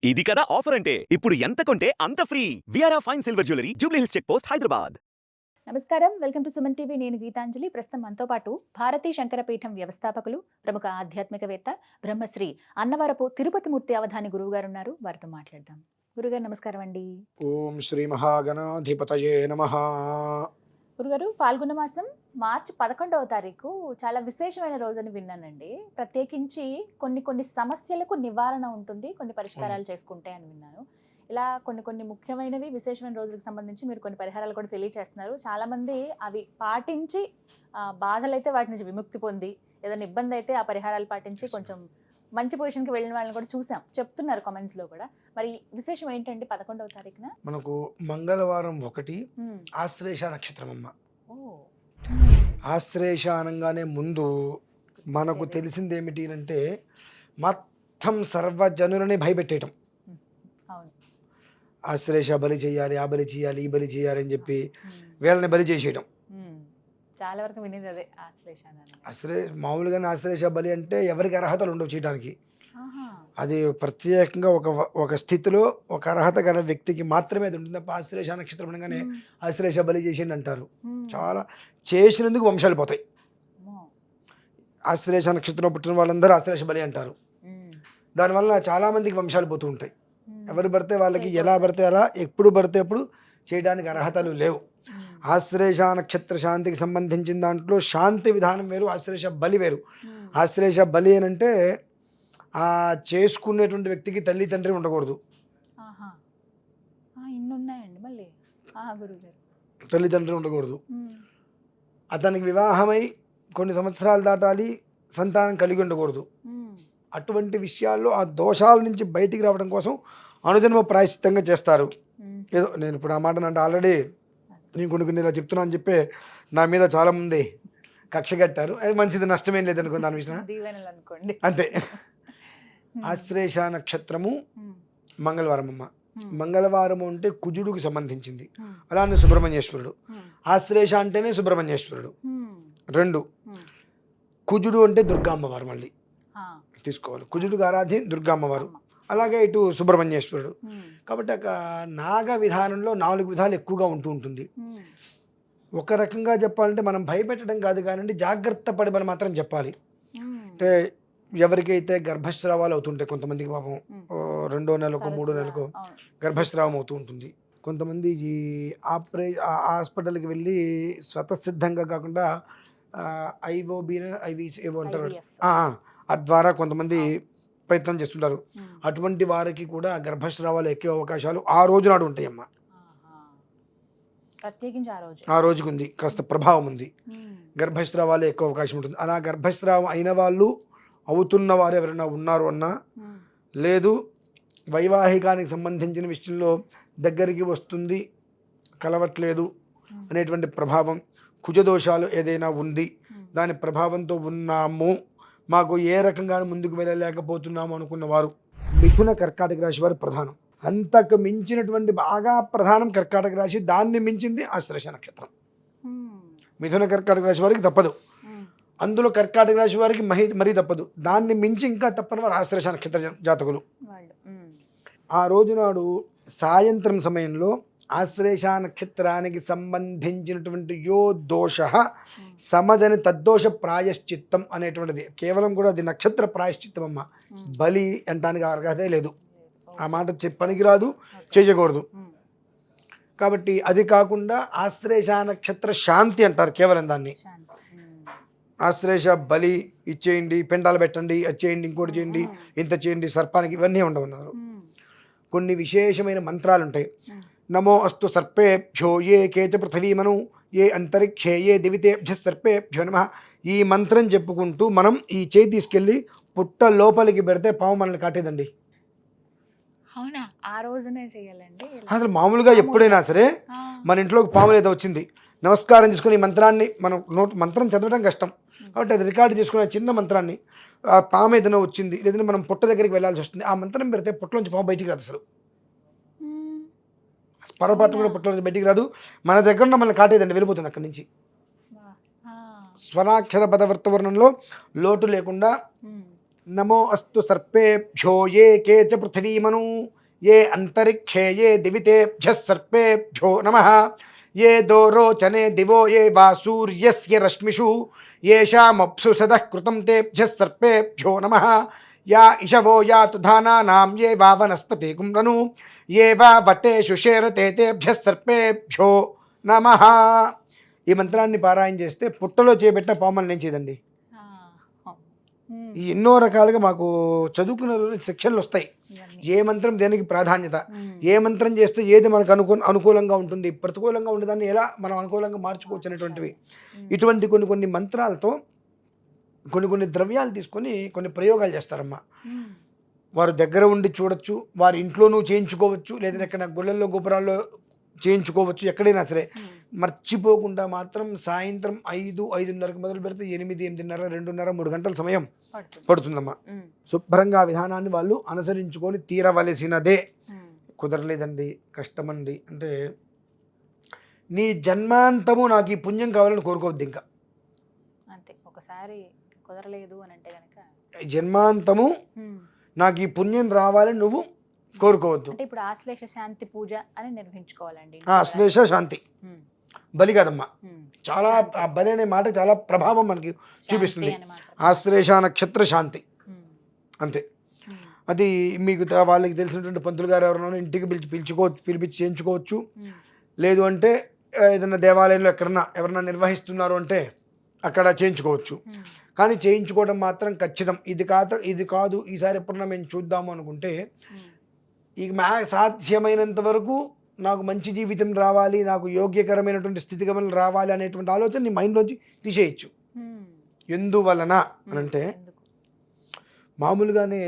ఇది కదా ఆఫర్ అంటే ఇప్పుడు ఎంత కొంటే అంత ఫ్రీ. విఆర్ఆ fine silver jewellery Jubilee Hills check post Hyderabad. నమస్కారం, వెల్కమ్ టు సుమన్ టీవీ. నేను గీతాంజలి. ప్రస్తుతం మనతో పాటు భారతీ శంకరపీఠం వ్యవస్థాపకులు, ప్రముఖ ఆధ్యాత్మికవేత్త, బ్రహ్మశ్రీ అన్నవరపు తిరుపతి మూర్తి అవధాని గురువు గారు ఉన్నారు. వారితో మాట్లాడదాం. గురుగారు నమస్కారం అండి. ఓం శ్రీ మహాగణాధిపతయే నమః. గురుగారు, పాల్గొన మాసం మార్చి 11వ తారీఖు చాలా విశేషమైన రోజని విన్నానండి. ప్రత్యేకించి కొన్ని సమస్యలకు నివారణ ఉంటుంది, కొన్ని పరిష్కారాలు చేసుకుంటే అని విన్నాను. ఇలా కొన్ని ముఖ్యమైనవి విశేషమైన రోజులకు సంబంధించి మీరు కొన్ని పరిహారాలు కూడా తెలియజేస్తున్నారు. చాలామంది అవి పాటించి బాధలైతే వాటి నుంచి విముక్తి పొంది, ఏదైనా ఇబ్బంది అయితే ఆ పరిహారాలు పాటించి కొంచెం మంచి పొజిషన్కి వెళ్ళిన వాళ్ళని కూడా చూసాం, చెప్తున్నారు కామెంట్స్లో కూడా. మరి విశేషం ఏంటంటే 11వ తారీఖున మనకు మంగళవారం 1 ఆశ్లేష నక్షత్రం అమ్మ. ఆశ్లేష అనగానే ముందు మనకు తెలిసింది ఏమిటి అంటే మొత్తం సర్వజనులని భయపెట్టేయటం. ఆశ్లేష బలి చేయాలి, ఆ బలి చేయాలి, ఈ బలి చేయాలి అని చెప్పి వీళ్ళని బలి చేసేయడం. చాలా వరకు వినేది అదే మామూలుగానే ఆశ్లేష బలి అంటే ఎవరికి అర్హతలు ఉండవు చేయడానికి. అది ప్రత్యేకంగా ఒక స్థితిలో ఒక అర్హత గల వ్యక్తికి మాత్రమే అది ఉంటుంది. ఆశ్లేష నక్షత్రం అనగానే ఆశ్లేష బలి చేసింది అంటారు. చాలా చేసినందుకు వంశాలు పోతాయి. ఆశ్లేష నక్షత్రంలో పుట్టిన వాళ్ళందరూ ఆశ్లేష బలి అంటారు. దానివల్ల చాలామందికి వంశాలు పోతూ ఉంటాయి. ఎవరు పడితే వాళ్ళకి ఎలా పడితే అలా ఎప్పుడు పడితే ఎప్పుడు చేయడానికి అర్హతలు లేవు. ఆశ్లేష నక్షత్ర శాంతికి సంబంధించిన దాంట్లో శాంతి విధానం వేరు, ఆశ్లేష బలి వేరు. ఆశ్లేష బలి అని అంటే ఆ చేసుకునేటువంటి వ్యక్తికి తల్లి తండ్రి ఉండకూడదు. తల్లిదండ్రి ఉండకూడదు. అతనికి వివాహమై కొన్ని సంవత్సరాలు దాటాలి, సంతానం కలిగి ఉండకూడదు. అటువంటి విషయాల్లో ఆ దోషాల నుంచి బయటికి రావడం కోసం అనుజన్మ ప్రాయశ్చిత్తంగా చేస్తారు. ఏదో నేను ఇప్పుడు ఆ మాట అంటే ఆల్రెడీ నేను కొన్ని ఇలా చెప్తున్నాను అని చెప్పి నా మీద చాలామంది కక్ష కట్టారు. అది మంచిది, నష్టమేం లేదనుకో దాని విషయం అంతే. ఆశ్లేష నక్షత్రము మంగళవారం అమ్మ. మంగళవారము అంటే కుజుడికి సంబంధించింది. అలానే సుబ్రహ్మణ్యేశ్వరుడు. ఆశ్లేష అంటేనే సుబ్రహ్మణ్యేశ్వరుడు. 2 కుజుడు అంటే దుర్గా అమ్మవారు మళ్ళీ తీసుకోవాలి. కుజుడికి ఆరాధ్యం దుర్గా అమ్మవారు, అలాగే ఇటు సుబ్రహ్మణ్యేశ్వరుడు. కాబట్టి ఒక నాగ విధానంలో 4 విధాలు ఎక్కువగా ఉంటుంది. ఒక రకంగా చెప్పాలంటే మనం భయపెట్టడం కాదు కానీ జాగ్రత్త పడమని మాత్రం చెప్పాలి. అంటే ఎవరికైతే గర్భస్రావాలు అవుతుంటాయి, కొంతమందికి పాపం 2వ నెలకు 3వ నెలకు గర్భస్రావం అవుతూ ఉంటుంది. కొంతమంది ఈ హాస్పిటల్కి వెళ్ళి స్వతసిద్ధంగా కాకుండా ఐవీస్ ఏవో అంటారు, ద్వారా కొంతమంది ప్రయత్నం చేస్తుంటారు. అటువంటి వారికి కూడా గర్భస్రావాలు ఎక్కే అవకాశాలు ఆ రోజు నాడు ఉంటాయమ్మ. ఆ రోజుకి ఉంది, కాస్త ప్రభావం ఉంది. గర్భస్రావాలు ఎక్కువ అవకాశం ఉంటుంది. అలా గర్భస్రావం అయిన వాళ్ళు, అవుతున్న వారు ఎవరైనా ఉన్నారు అన్నా, లేదు వైవాహికానికి సంబంధించిన విషయంలో దగ్గరికి వస్తుంది కలవట్లేదు అనేటువంటి ప్రభావం, కుజదోషాలు ఏదైనా ఉంది, దాని ప్రభావంతో ఉన్నాము, మాకు ఏ రకంగా ముందుకు వెళ్ళలేకపోతున్నాము అనుకున్న వారు మిథున కర్కాటక రాశి వారు ప్రధానం. అంతకు మించినటువంటి బాగా ప్రధానం కర్కాటక రాశి, దాన్ని మించింది ఆశ్లేష నక్షత్రం. మిథున కర్కాటక రాశి వారికి తప్పదు, అందులో కర్కాటక రాశి వారికి మరీ తప్పదు. దాన్ని మించి ఇంకా తప్పని వారు ఆశ్లేష నక్షత్ర జాతకులు. ఆ రోజునాడు సాయంత్రం సమయంలో ఆశ్లేష నక్షత్రానికి సంబంధించినటువంటి యో దోష సమజని తద్దోష ప్రాయశ్చిత్తం అనేటువంటిది, కేవలం కూడా అది నక్షత్ర ప్రాయశ్చిత్తం అమ్మ. బలి అంటానికి అర్హతే లేదు, ఆ మాట పనికిరాదు, చేయకూడదు. కాబట్టి అది కాకుండా ఆశ్లేష నక్షత్ర శాంతి అంటారు కేవలం దాన్ని. ఆశ్లేష బలి ఇచ్చేయండి, పెండాలు పెట్టండి, అది చేయండి, ఇంకోటి చేయండి, ఇంత చేయండి, సర్పానికి, ఇవన్నీ ఉండవన్నారు. కొన్ని విశేషమైన మంత్రాలు ఉంటాయి. నమో అస్తు సర్పేభ్యో ఏ కేచ పృథివీమను ఏ అంతరిక్షే ఏ దివితేభ్య సర్పేభ్యో నమః. ఈ మంత్రం చెప్పుకుంటూ మనం ఈ చేయి తీసుకెళ్ళి పుట్ట లోపలికి పెడితే పాము మనల్ని కాటేదండి. అవునా? ఆ రోజునే చేయాలండి. అసలు మామూలుగా ఎప్పుడైనా సరే మన ఇంట్లోకి పాము ఏదో వచ్చింది, నమస్కారం చేసుకుని ఈ మంత్రాన్ని, మనం మంత్రం చదవడం కష్టం కాబట్టి అది రికార్డు చేసుకునే చిన్న మంత్రాన్ని, ఆ పాము ఏదైనా వచ్చింది, లేదంటే మనం పుట్ట దగ్గరికి వెళ్ళాల్సి వస్తుంది, ఆ మంత్రం పెడితే పుట్టలోంచి పాము బయటికి రాదు. అసలు పొరపాటు కూడా పుట్టలోంచి బయటికి రాదు, మన దగ్గర మనల్ని కాటేదండి, వెళ్ళిపోతుంది అక్కడి నుంచి. స్వరాక్షర పదవర్త వర్ణంలో లోటు లేకుండా నమో అస్తు సర్పేభ్యో ఏ కేచ పృథివీమను ఏ అంతరిక్షే ఏ దివితేభ్యః సర్పేభ్యో నమః ఏ దోరోచనే దివో ఏ వా సూర్యస్య రశ్మిషు ఏషామప్సు సదః కృతం తేభ్యః సర్పేభ్యో నమః యా ఇషవో యాతు ధానానాం ఏ వా వనస్పతి కుమ్రను ఏ వా వటేషు షేరతే తేభ్యః సర్పేభ్యో నమః. ఈ మంత్రాన్ని పారాయణ చేస్తే పుట్టలో చేపెట్టిన పాములు నేను చేయదండి. ఈ ఎన్నో రకాలుగా మాకు చదువుకున్న శిక్షలు వస్తాయి. ఏ మంత్రం దేనికి ప్రాధాన్యత, ఏ మంత్రం చేస్తే ఏది మనకు అనుకూలంగా ఉంటుంది, ప్రతికూలంగా ఉండేదాన్ని ఎలా మనం అనుకూలంగా మార్చుకోవచ్చు అనేటువంటివి. ఇటువంటి కొన్ని మంత్రాలతో కొన్ని ద్రవ్యాలు తీసుకొని కొన్ని ప్రయోగాలు చేస్తారమ్మా. వారు దగ్గర ఉండి చూడొచ్చు, వారి ఇంట్లోనూ చేయించుకోవచ్చు, లేదా ఎక్కడ గుళ్ళల్లో గోపురాల్లో చేయించుకోవచ్చు, ఎక్కడైనా సరే. మర్చిపోకుండా మాత్రం సాయంత్రం 5-5:30కి మొదలు పెడితే 8, 8:30, 2:30, 3 గంటల సమయం పడుతుందమ్మా. శుభ్రంగా ఆ విధానాన్ని వాళ్ళు అనుసరించుకొని తీరవలసినదే. కుదరలేదండి, కష్టమండి అంటే నీ జన్మాంతము నాకు ఈ పుణ్యం కావాలని కోరుకోవద్దు. ఇంకా అంతే, ఒకసారి కుదరలేదు అని అంటే కనుక జన్మాంతము నాకు ఈ పుణ్యం రావాలని నువ్వు కోరుకోవద్దు. అంటే ఇప్పుడు ఆశ్లేష శాంతి పూజ అని నిర్వహించుకోవాలండి. ఆశ్లేష శాంతి బలి కాదమ్మా. చాలా ఆ బలి అనే మాట చాలా ప్రభావం మనకి చూపిస్తుంది. ఆశ్లేష నక్షత్ర శాంతి అంతే. అది మీకు వాళ్ళకి తెలిసినటువంటి పంతులు గారు ఎవరైనా ఇంటికి పిలిపించి చేయించుకోవచ్చు. లేదు అంటే ఏదైనా దేవాలయంలో ఎవరన్నా నిర్వహిస్తున్నారు అంటే అక్కడ చేయించుకోవచ్చు. కానీ చేయించుకోవడం మాత్రం ఖచ్చితం. ఇది కాదు ఈసారి ఎప్పుడన్నా మేము చూద్దాము అనుకుంటే ఇక సాధ్యమైనంత వరకు నాకు మంచి జీవితం రావాలి, నాకు యోగ్యకరమైనటువంటి స్థితిగమనం రావాలి అనేటువంటి ఆలోచన నీ మైండ్లోంచి తీసేయచ్చు. ఎందువలన అని అంటే మామూలుగానే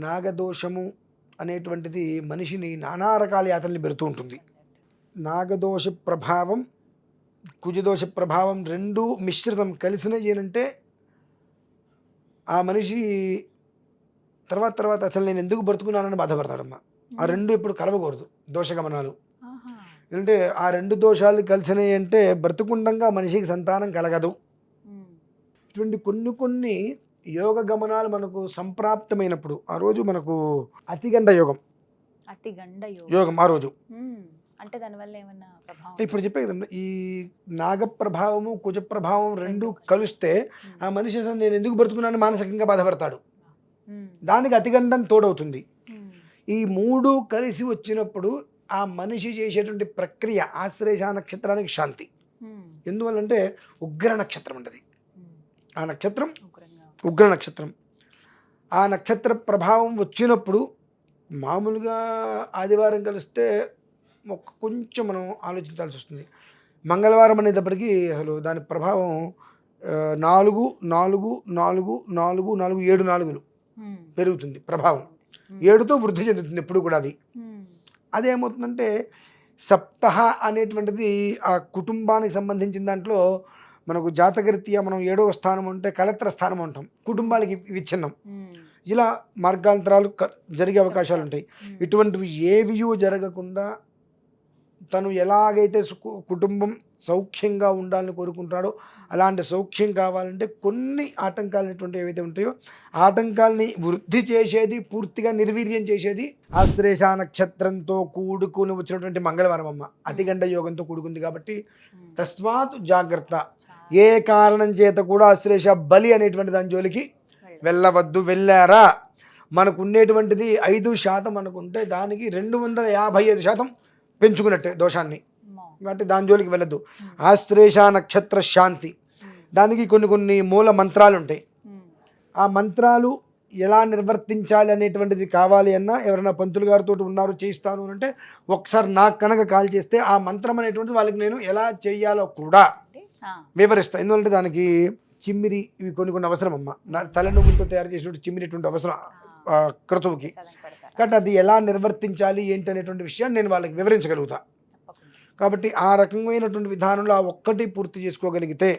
నాగదోషము అనేటువంటిది మనిషిని నానా రకాల యాతనని పెడుతూ ఉంటుంది. నాగదోష ప్రభావం, కుజదోష ప్రభావం రెండూ మిశ్రితం కలిసినవి ఏంటంటే ఆ మనిషి తర్వాత అసలు నేను ఎందుకు బ్రతుకున్నానని బాధపడతాడమ్మా. ఆ రెండు ఇప్పుడు కలవకూడదు దోషగమనాలు. ఎందుకంటే ఆ రెండు దోషాలు కలిసినాయి అంటే బ్రతుకుండంగా మనిషికి సంతానం కలగదు. ఇటువంటి కొన్ని యోగ గమనాలు మనకు సంప్రాప్తమైనప్పుడు ఆ రోజు మనకు అతిగండ యోగం ఆ రోజు. అంటే దానివల్ల ఏమన్నా ప్రభావం? ఇప్పుడు చెప్పే కదండి, ఈ నాగ ప్రభావము కుజ ప్రభావం రెండు కలిస్తే ఆ మనిషి అసలు నేను ఎందుకు బ్రతుకున్నాను మానసికంగా బాధపడతాడు. దానికి అతిగండం తోడవుతుంది. ఈ మూడు కలిసి వచ్చినప్పుడు ఆ మనిషి చేసేటువంటి ప్రక్రియ ఆశ్లేష నక్షత్రానికి శాంతి. ఎందువల్లంటే ఉగ్ర నక్షత్రం ఉంటుంది. ఆ నక్షత్రం ఉగ్ర నక్షత్రం. ఆ నక్షత్ర ప్రభావం వచ్చినప్పుడు మామూలుగా ఆదివారం కలిస్తే కొంచెం మనం ఆలోచించాల్సి వస్తుంది. మంగళవారం అనేటప్పటికీ అసలు దాని ప్రభావం 4, 4, 4, 4, 4, 7 4లు పెరుగుతుంది ప్రభావం. 7తో వృద్ధి చెందుతుంది ఎప్పుడు కూడా. అదేమవుతుందంటే సప్తహ అనేటువంటిది ఆ కుటుంబానికి సంబంధించిన దాంట్లో మనకు జాతకరీత్యా మనం 7వ స్థానం ఉంటే కలత్ర స్థానం ఉంటాం, కుటుంబాలకి విచ్ఛిన్నం. ఇలా మార్గాంతరాలు జరిగే అవకాశాలు ఉంటాయి. ఇటువంటివి ఏవియూ జరగకుండా తను ఎలాగైతే కుటుంబం సౌఖ్యంగా ఉండాలని కోరుకుంటాడో అలాంటి సౌఖ్యం కావాలంటే కొన్ని ఆటంకాలు అనేటువంటి ఏవైతే ఉంటాయో ఆటంకాలని వృద్ధి చేసేది, పూర్తిగా నిర్వీర్యం చేసేది ఆశ్లేష నక్షత్రంతో కూడుకుని వచ్చినటువంటి మంగళవారం అమ్మ. అతిగండ యోగంతో కూడుకుంది కాబట్టి తస్మాత్ జాగ్రత్త. ఏ కారణం చేత కూడా ఆశ్లేష బలి అనేటువంటి దాని జోలికి వెళ్ళవద్దు. వెళ్ళారా మనకు ఉండేటువంటిది 5% అనుకుంటే దానికి 255% పెంచుకున్నట్టే దోషాన్ని. కాబట్టి దాని జోలికి వెళ్ళద్దు. ఆశ్లేష నక్షత్ర శాంతి, దానికి కొన్ని మూల మంత్రాలు ఉంటాయి. ఆ మంత్రాలు ఎలా నిర్వర్తించాలి అనేటువంటిది కావాలి అన్నా ఎవరైనా పంతులు గారితో ఉన్నారు చేయిస్తాను అంటే ఒకసారి నాకు కనుక కాల్ చేస్తే ఆ మంత్రం అనేటువంటిది వాళ్ళకి నేను ఎలా చేయాలో కూడా వివరిస్తాను. ఎందుకంటే దానికి చిమ్మిరి ఇవి కొన్ని అవసరం అమ్మ. తల నువ్వులతో తయారు చేసినటువంటి చిమ్మిరిటువంటి అవసరం క్రతువుకి. కాబట్టి అది ఎలా నిర్వర్తించాలి ఏంటి అనేటువంటి విషయాన్ని నేను వాళ్ళకి వివరించగలుగుతా. కాబట్టి ఆ రకమైనటువంటి విధానంలో ఆ ఒక్కటి పూర్తి చేసుకోగలిగితే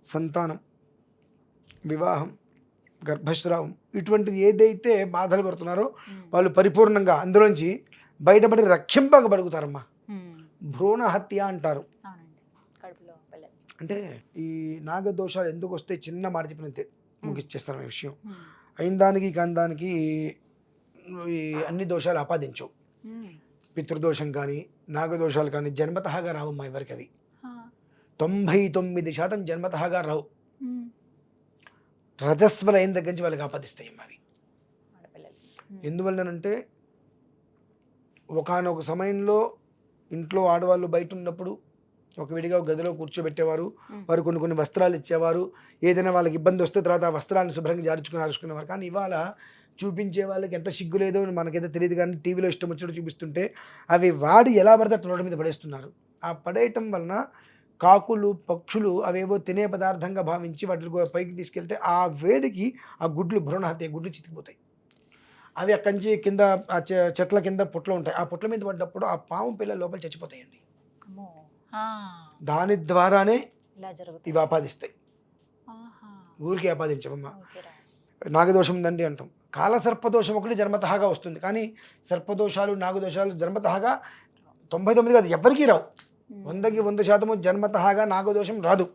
సంతానం, వివాహం, గర్భస్రావం ఇటువంటిది ఏదైతే బాధలు పడుతున్నారో వాళ్ళు పరిపూర్ణంగా అందులోంచి బయటపడి రక్షింపబడుగుతారమ్మా. భ్రూణ హత్య అంటారు. అంటే ఈ నాగదోషాలు ఎందుకు వస్తే చిన్న మాట చెప్పినంతే ముగిచ్చేస్తాను ఈ విషయం. అయిన దానికి కాని దానికి ఈ అన్ని దోషాలు ఆపాదించవు. పితృదోషం కానీ నాగదోషాలు కానీ జన్మతహాగా రావమ్మా ఎవరికి అవి. 99% జన్మతహాగా రావు. రజస్వల అయిన దగ్గర నుంచి వాళ్ళకి ఆపాదిస్తాయి అవి. ఎందువల్లనంటే ఒకానొక సమయంలో ఇంట్లో ఆడవాళ్ళు బయట ఉన్నప్పుడు ఒక విడిగా గదిలో కూర్చోబెట్టేవారు. వారు కొన్ని వస్త్రాలు ఇచ్చేవారు. ఏదైనా వాళ్ళకి ఇబ్బంది వస్తే తర్వాత ఆ వస్త్రాలను శుభ్రంగా జార్చుకునేవారు. కానీ ఇవాళ చూపించే వాళ్ళకి ఎంత సిగ్గు లేదో మనకైతే తెలియదు. కానీ టీవీలో ఇష్టం వచ్చినట్టు చూపిస్తుంటే అవి వాడి ఎలా పడితే రోడ్డు మీద పడేస్తున్నారు. ఆ పడేయటం వలన కాకులు పక్షులు అవేవో తినే పదార్థంగా భావించి వాటిని పైకి తీసుకెళ్తే ఆ వేడికి ఆ గుడ్లు భ్రూణహత్య గుడ్లు చితికిపోతాయి. అవి అక్కడి నుంచి కింద ఆ చెట్ల కింద పుట్లు ఉంటాయి. ఆ పుట్ల మీద పడ్డప్పుడు ఆ పాము పిల్లలు లోపల చచ్చిపోతాయండి. దాని ద్వారానే ఇవి ఆపాదిస్తాయి. ఊరికి ఆపాదించమమ్మా. నాగదోషం ఉందండి అంటాం. కాలసర్పదోషం ఒకటి జన్మతహాగా వస్తుంది. కానీ సర్పదోషాలు నాగదోషాలు జన్మతహాగా 99 కాదు ఎవరికీ రావు. 100కి 100% జన్మతహాగా నాగదోషం రాదు.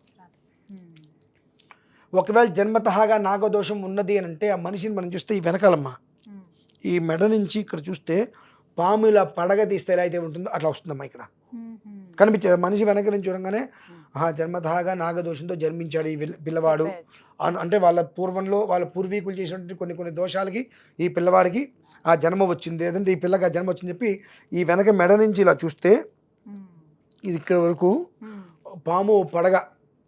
ఒకవేళ జన్మతహాగా నాగదోషం ఉన్నది అని అంటే ఆ మనిషిని మనం చూస్తే ఈ వెనకాలమ్మా ఈ మెడ నుంచి ఇక్కడ చూస్తే పాము ఇలా పడగ తీస్తే ఎలా అయితే ఉంటుందో అట్లా వస్తుందమ్మా. ఇక్కడ కనిపించే మనిషి వెనక నుంచి చూడంగానే జన్మతహాగా నాగదోషంతో జన్మించాడు ఈ పిల్లవాడు అంటే వాళ్ళ పూర్వంలో వాళ్ళ పూర్వీకులు చేసినటువంటి కొన్ని దోషాలకి ఈ పిల్లవాడికి ఆ జన్మ వచ్చింది. ఏదంటే ఈ పిల్లకి ఆ జన్మ వచ్చింది చెప్పి ఈ వెనక మెడ నుంచి ఇలా చూస్తే ఇది ఇక్కడ వరకు పాము పడగ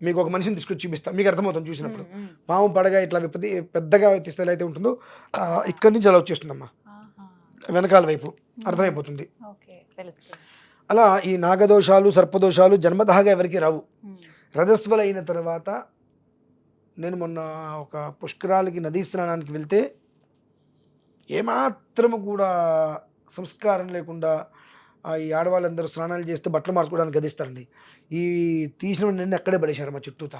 మీకు ఒక మనిషిని తీసుకొచ్చి చూపిస్తాం, మీకు అర్థమవుతుంది చూసినప్పుడు. పాము పడగ ఇట్లా విపత్తి పెద్దగా తీస్తే ఎలా అయితే ఉంటుందో ఇక్కడి నుంచి అలా వచ్చేస్తుందమ్మా వెనకాల వైపు. అర్థమైపోతుంది. అలా ఈ నాగదోషాలు సర్పదోషాలు జన్మతహాగా ఎవరికి రావు. రజస్వలైన తర్వాత నేను మొన్న ఒక పుష్కరాలకి నదీ స్నానానికి వెళ్తే ఏమాత్రము కూడా సంస్కారం లేకుండా ఈ ఆడవాళ్ళందరూ స్నానాలు చేస్తే బట్టలు మార్చుకోవడానికి గదిస్తారండి. ఈ తీసిన నిన్ను అక్కడే పడేశారు మా చుట్టూతా.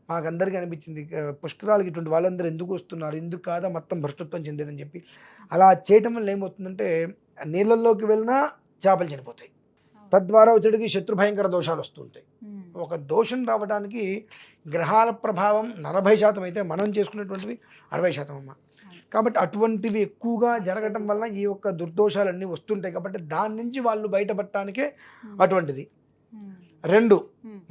మాకందరికీ అనిపించింది పుష్కరాలకి ఇటువంటి వాళ్ళందరూ ఎందుకు వస్తున్నారు, ఎందుకు కాదా మొత్తం భ్రష్టత్వం చెందేదని చెప్పి. అలా చేయటం వల్ల ఏమవుతుందంటే నీళ్ళల్లోకి వెళ్ళినా చేపలు చనిపోతాయి. తద్వారా వచ్చేటికి శత్రుభయంకర దోషాలు వస్తుంటాయి. ఒక దోషం రావడానికి గ్రహాల ప్రభావం 40% అయితే మనం చేసుకునేటువంటివి 60% అమ్మ. కాబట్టి అటువంటివి ఎక్కువగా జరగటం వల్ల ఈ యొక్క దుర్దోషాలన్నీ వస్తుంటాయి. కాబట్టి దాని నుంచి వాళ్ళు బయటపడటానికే అటువంటిది. 2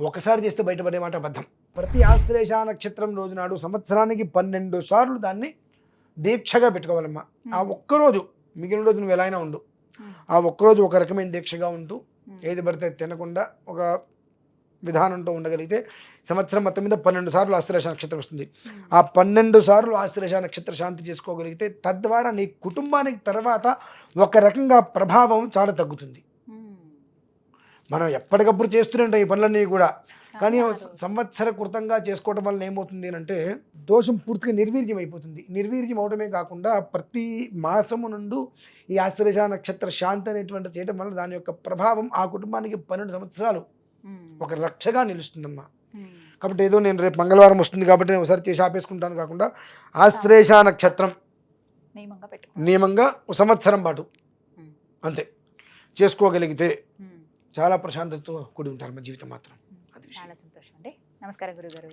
ఒకసారి చేస్తే బయటపడే మాట అబద్ధం. ప్రతి ఆశ్లేష నక్షత్రం రోజు నాడు సంవత్సరానికి 12 సార్లు దాన్ని దీక్షగా పెట్టుకోవాలమ్మా. ఆ ఒక్కరోజు మిగిలిన రోజు నువ్వు ఎలా అయినా ఉండు, ఆ ఒక్కరోజు ఒక రకమైన దీక్షగా ఉంటూ ఏది పడితే తినకుండా ఒక విధానంతో ఉండగలిగితే సంవత్సరం మొత్తం మీద 12 సార్లు ఆశ్లేష నక్షత్రం వస్తుంది. ఆ 12 సార్లు ఆశ్లేష నక్షత్ర శాంతి చేసుకోగలిగితే తద్వారా నీ కుటుంబానికి తర్వాత ఒక రకంగా ప్రభావం చాలా తగ్గుతుంది. మనం ఎప్పటికప్పుడు చేస్తూనే ఉంటాం ఈ పనులన్నీ కూడా. కానీ సంవత్సర కృతంగా చేసుకోవడం వల్ల ఏమవుతుంది అంటే దోషం పూర్తిగా నిర్వీర్యం అయిపోతుంది. నిర్వీర్యం అవడమే కాకుండా ప్రతి మాసము నుండి ఈ ఆశ్లేష నక్షత్ర శాంతి అనేటువంటి చేయడం వల్ల దాని యొక్క ప్రభావం ఆ కుటుంబానికి 12 సంవత్సరాలు ఒక రక్షగా నిలుస్తుందమ్మా. కాబట్టి ఏదో నేను రేపు మంగళవారం వస్తుంది కాబట్టి నేను ఒకసారి చేసి ఆపేసుకుంటాను కాకుండా ఆశ్లేష నక్షత్రం నియమంగా ఒక సంవత్సరం పాటు అంతే చేసుకోగలిగితే చాలా ప్రశాంతతతో కూడి ఉంటారు మా జీవితం మాత్రం. చాలా సంతోషం అండి. నమస్కారం గురుగారు.